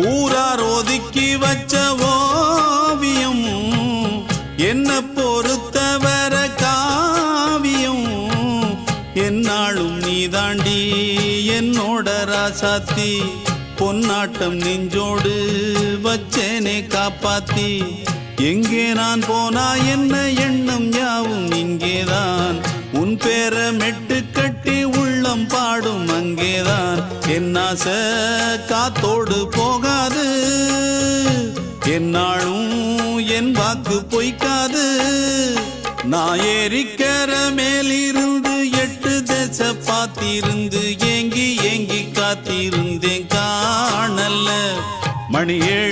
ஊரார் ஒதுக்கி வச்ச ஓவியம் என்ன பொறுத்தவர காவியம் என்னாலும் நீதாண்டி என்னோட ராசாத்தி பொன்னாட்டம் நெஞ்சோடு வச்சேனே காப்பாத்தி எங்கே நான் போனா என்ன எண்ணம் யாவும் இங்கேதான் உன் பேர மெட்டு கட்டி உள்ளம் பாடும் அங்கேதான் என்னாச காத்தோடு போகாது என்னாலும் என் வாக்கு பொய்க்காது நான் ஏறிக்கர மேலிருந்து 8 தேச பார்த்திருந்து ஏங்கி ஏங்கி காத்திருந்தேன் காணல்ல மணி 7